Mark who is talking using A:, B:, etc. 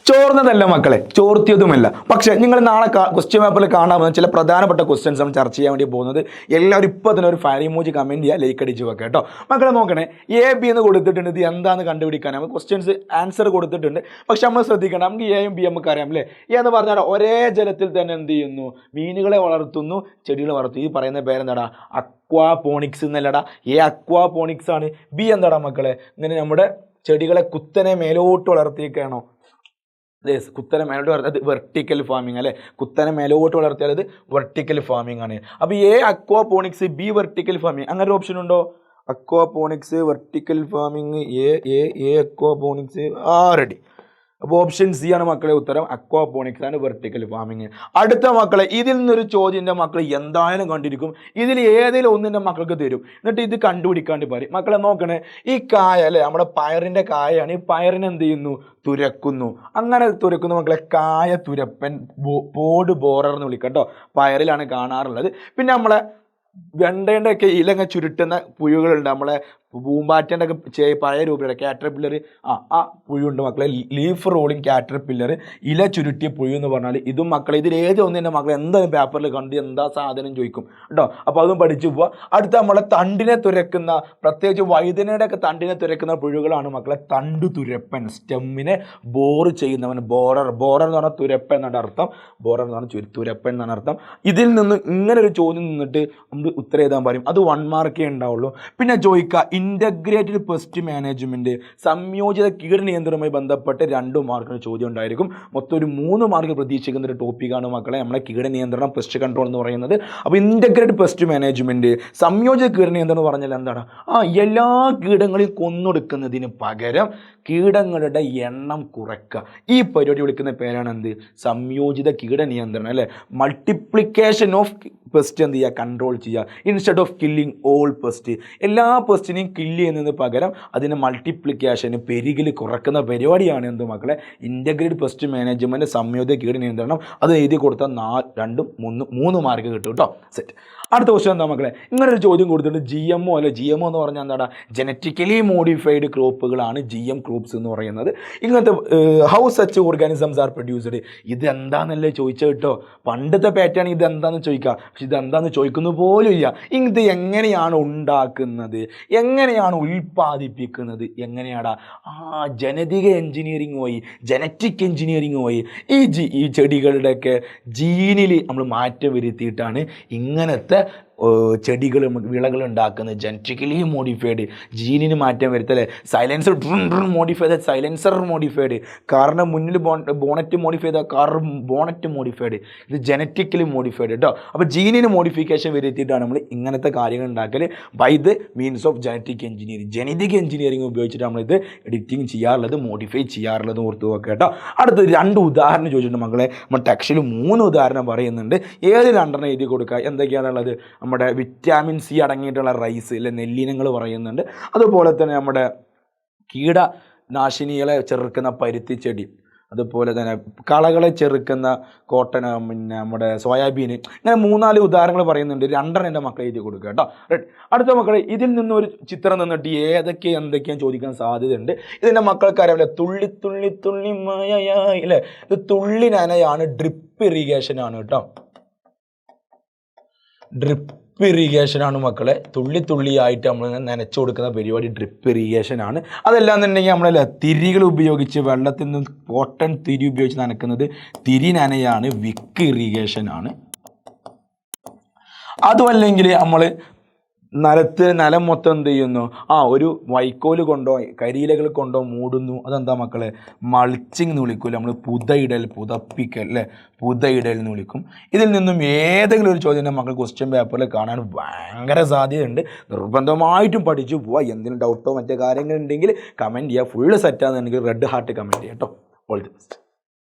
A: ചോർന്നതല്ല മക്കളെ, ചോർത്തിയതുമല്ല. പക്ഷേ നിങ്ങൾ നാളെ ക്വസ്റ്റ്യൻ പേപ്പറിൽ കാണാൻ പോകുന്ന ചില പ്രധാനപ്പെട്ട ക്വസ്റ്റ്യൻസ് നമ്മൾ ചർച്ച ചെയ്യാൻ വേണ്ടി പോകുന്നത്. എല്ലാവരും ഇപ്പോൾ തന്നെ ഒരു ഫയർ ഇമോജി കമൻറ്റ് ചെയ്യുക, ലൈക്ക് അടിച്ച് വെക്കുക കേട്ടോ. മക്കളെ നോക്കണേ, AB എന്ന് കൊടുത്തിട്ടുണ്ട്. ഇത് എന്താണെന്ന് കണ്ടുപിടിക്കാൻ നമുക്ക് ക്വസ്റ്റ്യൻസ് ആൻസർ കൊടുത്തിട്ടുണ്ട്. പക്ഷെ നമ്മൾ ശ്രദ്ധിക്കണം, നമുക്ക് Aയും B നമുക്ക് അറിയാം അല്ലേ. A എന്ന് പറഞ്ഞാൽ ഒരേ ജലത്തിൽ തന്നെ എന്ത് ചെയ്യുന്നു, മീനുകളെ വളർത്തുന്നു, ചെടികളെ വളർത്തുന്നു. ഈ പറയുന്ന പേരെന്താടാ, അക്വാപോണിക്സ് എന്നല്ലടാ. A അക്വാപോണിക്സ് ആണ്. B എന്താടാ മക്കളെ, ഇങ്ങനെ നമ്മുടെ ചെടികളെ കുത്തനെ മേലോട്ട് വളർത്തിയേക്കാണോ, കുത്തനെ മേലോട്ട് വളർത്തിയത് വെർട്ടിക്കൽ ഫാമിംഗ് അല്ലേ. കുത്തനെ മേലോട്ട് വളർത്തിയാൽ അത് വെർട്ടിക്കൽ ഫാമിംഗ് ആണ്. അപ്പോൾ A aquaponics, B vertical farming, അങ്ങനെ ഒരു ഓപ്ഷൻ ഉണ്ടോ? Aquaponics vertical farming, A aquaponics ready. അപ്പോൾ ഓപ്ഷൻ സി ആണ് മക്കളെ ഉത്തരം. അക്വാപോണിക്സ് ആണ് വെർട്ടിക്കൽ ഫാമിംഗ്. അടുത്ത മക്കളെ, ഇതിൽ നിന്നൊരു ചോദ്യം മക്കൾ എന്തായാലും കണ്ടിരിക്കും. ഇതിൽ ഏതെങ്കിലും ഒന്നിൻ്റെ മക്കൾക്ക് തരും, എന്നിട്ട് ഇത് കണ്ടുപിടിക്കാണ്ട് പറയും. മക്കളെ നോക്കണേ, ഈ കായ അല്ലേ, നമ്മുടെ പയറിൻ്റെ കായാണ്. ഈ പയറിനെ എന്ത് ചെയ്യുന്നു, തുരക്കുന്നു. അങ്ങനെ തുരക്കുന്നു മക്കളെ, കായ തുരപ്പൻ, പോഡ് ബോറർ എന്ന് വിളിക്കാം കേട്ടോ. പയറിലാണ് കാണാറുള്ളത്. പിന്നെ നമ്മളെ വെണ്ടേൻ്റെ ഒക്കെ ഇലങ്ങ ചുരുട്ടുന്ന പുഴുകളുണ്ട്. നമ്മളെ പൂമ്പാറ്റേൻ്റെ ഒക്കെ പഴയ രൂപയുടെ കാറ്റർപില്ലർ, ആ പുഴുണ്ട് മക്കളെ. ലീഫ് റോളിങ് കാറ്റർപില്ലർ, ഇല ചുരുട്ടിയ പുഴു എന്ന് പറഞ്ഞാൽ ഇതും മക്കളെ, ഇതിൽ ഏത് ഒന്നിൻ്റെ മക്കളെ എന്തായാലും പേപ്പറിൽ കണ്ട് എന്താ സാധനം ചോദിക്കും കേട്ടോ. അപ്പോൾ അതും പഠിച്ചു പോവുക. അടുത്ത നമ്മളെ തണ്ടിനെ തുരക്കുന്ന, പ്രത്യേകിച്ച് വഴുതനയുടെ ഒക്കെ തണ്ടിനെ തുരക്കുന്ന പുഴുകളാണ് മക്കളെ തണ്ടു തുരപ്പൻ. സ്റ്റെമ്മിനെ ബോർ ചെയ്യുന്നവൻ, ബോറർ എന്ന് പറഞ്ഞാൽ തുരപ്പൻ എന്നാണ് അർത്ഥം. ബോറർ എന്ന് പറഞ്ഞാൽ തുരപ്പൻ എന്നാണ് അർത്ഥം. ഇതിൽ നിന്ന് ഇങ്ങനെ ഒരു ചോദ്യം നിന്നിട്ട് നമ്മൾ ഉത്തരം എഴുതാൻ പറയും. അത് 1 മാർക്കേ ഉണ്ടാവുള്ളൂ. പിന്നെ ചോദിക്കുക, ഇൻ്റഗ്രേറ്റഡ് പെസ്റ്റ് മാനേജ്മെൻറ്റ്, സംയോജിത കീടനിയന്ത്രണവുമായി ബന്ധപ്പെട്ട് 2 മാർക്കിന് ചോദ്യം ഉണ്ടായിരിക്കും. മൊത്തം ഒരു 3 മാർക്ക് പ്രതീക്ഷിക്കുന്ന ഒരു ടോപ്പിക്കാണ് മക്കളെ നമ്മളെ കീടനിയന്ത്രണം, പെസ്റ്റ് കൺട്രോൾ എന്ന് പറയുന്നത്. അപ്പോൾ ഇൻ്റഗ്രേറ്റഡ് പെസ്റ്റ് മാനേജ്മെൻറ്റ്, സംയോജിത കീടനിയന്ത്രണം എന്ന് പറഞ്ഞാൽ എന്താണ്? എല്ലാ കീടങ്ങളെയും കൊന്നൊടുക്കുന്നതിന് പകരം കീടങ്ങളുടെ എണ്ണം കുറയ്ക്കുക. ഈ പരിപാടി വിളിക്കുന്ന പേരാണ് എന്ത്, സംയോജിത കീടനിയന്ത്രണം അല്ലേ. മൾട്ടിപ്ലിക്കേഷൻ ഓഫ് പെസ്റ്റ് എന്ത് ചെയ്യുക, കൺട്രോൾ ചെയ്യുക. Instead of killing all pest, എല്ലാ പെസ്റ്റിനെയും കില്ല് ചെയ്യുന്നതിന് പകരം അതിന് മൾട്ടിപ്ലിക്കേഷന്, പെരുകിൽ കുറക്കുന്ന പരിപാടിയാണ് എന്ത് മക്കളെ, ഇൻ്റഗ്രേറ്റഡ് പെസ്റ്റ് മാനേജ്മെൻറ്റ്, സംയോജിത കീടനിയന്ത്രണം. അത് എഴുതി കൊടുത്താൽ 3 മാർക്ക് കിട്ടും കേട്ടോ. സെറ്റ്. അടുത്ത ക്വസ്റ്റ്യൻ എന്താ മക്കളെ, ഇങ്ങനൊരു ചോദ്യം കൊടുത്തിട്ടുണ്ട്. GMO അല്ലെ. GMO എന്ന് പറഞ്ഞാൽ എന്താടാ, ജനറ്റിക്കലി മോഡിഫൈഡ് ക്രോപ്പുകളാണ് GM ക്രോപ്സ് എന്ന് പറയുന്നത്. ഇങ്ങനത്തെ how such organisms are produced, ഇത് എന്താണെന്നല്ലേ ചോദിച്ചത് കേട്ടോ. പണ്ടത്തെ പാറ്റേൺ ഇത് എന്താണെന്ന് ചോദിക്കുക, പക്ഷെ ഇത് എന്താണെന്ന് ചോദിക്കുന്നു പോലും ഇല്ല. ഇത് എങ്ങനെയാണ് ഉണ്ടാക്കുന്നത്, എങ്ങനെയാണ് ഉൽപ്പാദിപ്പിക്കുന്നത്, എങ്ങനെയാടാ, ജനറ്റിക് എൻജിനീയറിങ് വഴി, ജനറ്റിക് എൻജിനീയറിങ് വഴി ഈ ചെടികളുടെയൊക്കെ ജീനിൽ നമ്മൾ മാറ്റം വരുത്തിയിട്ടാണ് ഇങ്ങനത്തെ ചെടികൾ, വിളകൾ ഉണ്ടാക്കുന്നത്. ജനറ്റിക്കലി മോഡിഫൈഡ്, ജീനിന് മാറ്റം വരുത്തല്ലേ. സൈലൻസർ മോഡിഫൈഡ്, സൈലൻസർ മോഡിഫൈഡ്, കാറിന് മുന്നിൽ bonnet modified, car bonnet modified. ഇത് ജനറ്റിക്കലി മോഡിഫൈഡ് കേട്ടോ. അപ്പോൾ ജീനിന് മോഡിഫിക്കേഷൻ വരുത്തിയിട്ടാണ് നമ്മൾ ഇങ്ങനത്തെ കാര്യങ്ങൾ ഉണ്ടാക്കൽ by the means of genetic engineering. Genetic engineering ഉപയോഗിച്ചിട്ട് നമ്മളിത് എഡിറ്റിംഗ് ചെയ്യാറുള്ളത്, മോഡിഫൈ ചെയ്യാറുള്ളത് ഓർത്ത് വെക്കുക കേട്ടോ. അടുത്ത് 2 ഉദാഹരണം ചോദിച്ചിട്ടുണ്ട് മക്കളെ. നമ്മൾ ടെക്സ്റ്റിൽ 3 ഉദാഹരണം പറയുന്നുണ്ട്. ഏത് 2 എഴുതി കൊടുക്കുക. എന്തൊക്കെയാണുള്ളത്, നമ്മുടെ വിറ്റാമിൻ സി അടങ്ങിയിട്ടുള്ള റൈസ് അല്ലെ, നെല്ലിനങ്ങൾ പറയുന്നുണ്ട്. അതുപോലെ തന്നെ നമ്മുടെ കീടനാശിനികളെ ചെറുക്കുന്ന പരുത്തി ചെടി, അതുപോലെ തന്നെ കളകളെ ചെറുക്കുന്ന കോട്ടൺ, പിന്നെ നമ്മുടെ സോയാബീൻ, ഇങ്ങനെ 3-4 ഉദാഹരണങ്ങൾ പറയുന്നുണ്ട്. 2 എൻ്റെ മക്കളെ എഴുതി കൊടുക്കുക കേട്ടോ. റൈറ്റ്. അടുത്ത മക്കളെ, ഇതിൽ നിന്നൊരു ചിത്രം നിന്നിട്ട് എന്തൊക്കെയാണ് ചോദിക്കാൻ സാധ്യതയുണ്ട്. ഇതിൻ്റെ മക്കൾക്ക് അറിയാമല്ലേ, തുള്ളി തുള്ളി തുള്ളി മഴയായി അല്ലേ. ഇത് തുള്ളി നനയാണ്, ഡ്രിപ്പ് ഇറിഗേഷൻ ആണ് കേട്ടോ. ഡ്രിപ്പ് ഇറിഗേഷനാണ് മക്കളെ. തുള്ളി തുള്ളിയായിട്ട് നമ്മൾ നനച്ചു കൊടുക്കുന്ന പരിപാടി ഡ്രിപ്പ് ഇറിഗേഷനാണ്. അതല്ല എന്നുണ്ടെങ്കിൽ നമ്മളല്ല തിരികൾ ഉപയോഗിച്ച്, വെള്ളത്തിൽ നിന്ന് കോട്ടൺ തിരി ഉപയോഗിച്ച് നനക്കുന്നത് തിരി നനയാണ്, വിക്ക് ഇറിഗേഷനാണ്. അതുമല്ലെങ്കിൽ നമ്മൾ നിലം മൊത്തം എന്ത് ചെയ്യുന്നു, ഒരു വൈക്കോല് കൊണ്ടോ കരിയിലകൾ കൊണ്ടോ മൂടുന്നു. അതെന്താ മക്കളെ, മൾച്ചിങ് എന്ന് വിളിക്കൂല നമ്മൾ. പുതയിടൽ, പുതപ്പിക്കൽ അല്ലേ, പുതയിടൽ എന്ന് വിളിക്കും. ഇതിൽ നിന്നും ഏതെങ്കിലും ഒരു ചോദ്യം മക്കൾ ക്വസ്റ്റ്യൻ പേപ്പറിൽ കാണാൻ ഭയങ്കര സാധ്യതയുണ്ട്. നിർബന്ധമായിട്ടും പഠിച്ചു പോവുക. എന്തെങ്കിലും ഡൗട്ടോ മറ്റു കാര്യങ്ങളുണ്ടെങ്കിൽ കമൻറ്റ് ചെയ്യുക. ഫുള്ള് സെറ്റാണെന്നുണ്ടെങ്കിൽ റെഡ് ഹാർട്ട് കമൻറ്റ് ചെയ്യാം കേട്ടോ. All the best.